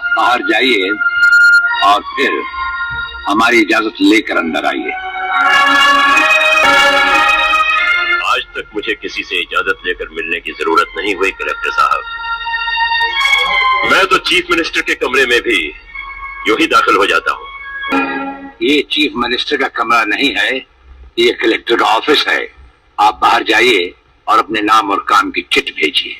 आप बाहर जाइए और फिर हमारी इजाजत लेकर अंदर आइए। आज तक मुझे किसी से इजाजत लेकर मिलने की जरूरत नहीं हुई कलेक्टर साहब। मैं तो चीफ मिनिस्टर के कमरे में भी यूं ही दाखिल हो जाता हूँ। ये चीफ मिनिस्टर का कमरा नहीं है, ये कलेक्टर का ऑफिस है। आप बाहर जाइए और अपने नाम और काम की चिट भेजिए।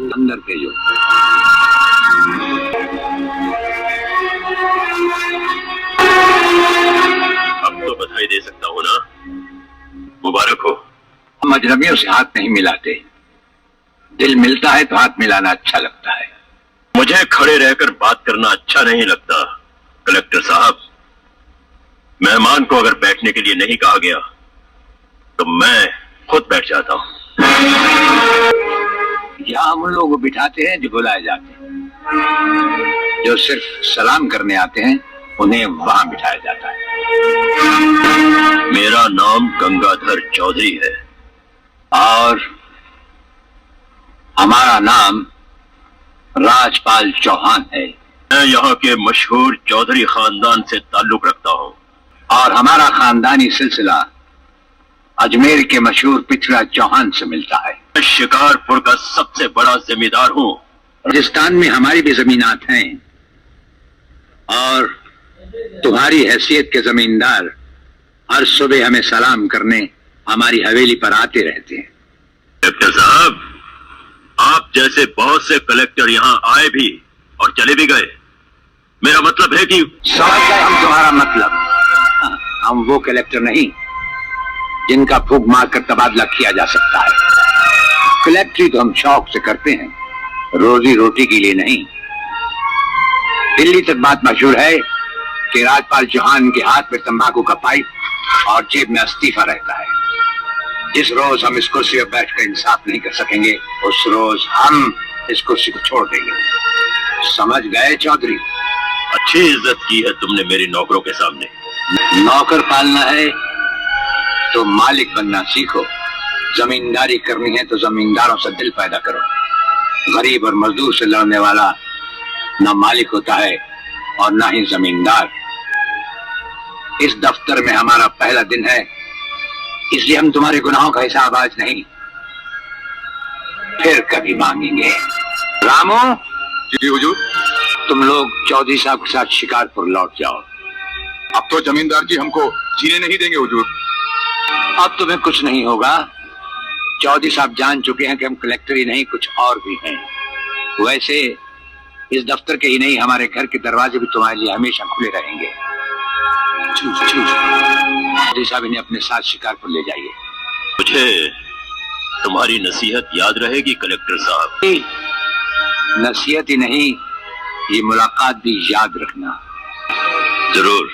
अंदर भेजो। अब तो बधाई दे सकता हूँ ना? मुबारक हो। हम अजनबियों से हाथ नहीं मिलाते, दिल मिलता है तो हाथ मिलाना अच्छा लगता है। मुझे खड़े रहकर बात करना अच्छा नहीं लगता कलेक्टर साहब। मेहमान को अगर बैठने के लिए नहीं कहा गया तो मैं खुद बैठ जाता हूँ। यहाँ हम लोग को बिठाते हैं जो बुलाए जाते हैं, जो सिर्फ सलाम करने आते हैं उन्हें वहां बिठाया जाता है। मेरा नाम गंगाधर चौधरी है और हमारा नाम राजपाल चौहान है। मैं यहाँ के मशहूर चौधरी खानदान से ताल्लुक रखता हूँ और हमारा खानदानी सिलसिला अजमेर के मशहूर पृथ्वीराज चौहान से मिलता है। मैं शिकारपुर का सबसे बड़ा जमींदार हूँ। राजस्थान में हमारी भी जमीनात हैं और तुम्हारी हैसियत के जमींदार हर सुबह हमें सलाम करने हमारी हवेली पर आते रहते हैं। कलेक्टर साहब, आप जैसे बहुत से कलेक्टर यहाँ आए भी और चले भी गए। मेरा मतलब है कि समझ गए हम तुम्हारा मतलब। हम वो कलेक्टर नहीं जिनका फूंक मारकर तबादला किया जा सकता है। कलेक्टरी तो हम शौक से करते हैं, रोजी रोटी के लिए नहीं। दिल्ली तक बात मशहूर है कि राजपाल चौहान के हाथ में तंबाकू का पाइप और जेब में इस्तीफा रहता है। जिस रोज हम इस कुर्सी पर बैठकर इंसाफ नहीं कर सकेंगे उस रोज हम इस कुर्सी को छोड़ देंगे। समझ गए चौधरी? अच्छी इज्जत की है तुमने मेरी नौकरों के सामने। नौकर पालना है तो मालिक बनना सीखो। जमींदारी करनी है तो जमींदारों से दिल पैदा करो। गरीब और मजदूर से लड़ने वाला ना मालिक होता है और ना ही जमींदार। इस दफ्तर में हमारा पहला दिन है, इसलिए हम तुम्हारे गुनाहों का हिसाब आज नहीं फिर कभी मांगेंगे। रामो। जी हुजूर। तुम लोग चौधरी साहब के साथ शिकारपुर लौट जाओ। अब तो जमींदार जी हमको जीने नहीं देंगे हुजूर। अब तुम्हें कुछ नहीं होगा। चौधरी साहब जान चुके हैं कि हम कलेक्टर ही नहीं कुछ और भी हैं। वैसे इस दफ्तर के ही नहीं हमारे घर के दरवाजे भी तुम्हारे लिए हमेशा खुले रहेंगे। चौधरी साहब इन्हें अपने साथ शिकारपुर ले जाइए। मुझे तुम्हारी नसीहत याद रहेगी कलेक्टर साहब। नसीहत ही नहीं, ये मुलाकात भी याद रखना। जरूर।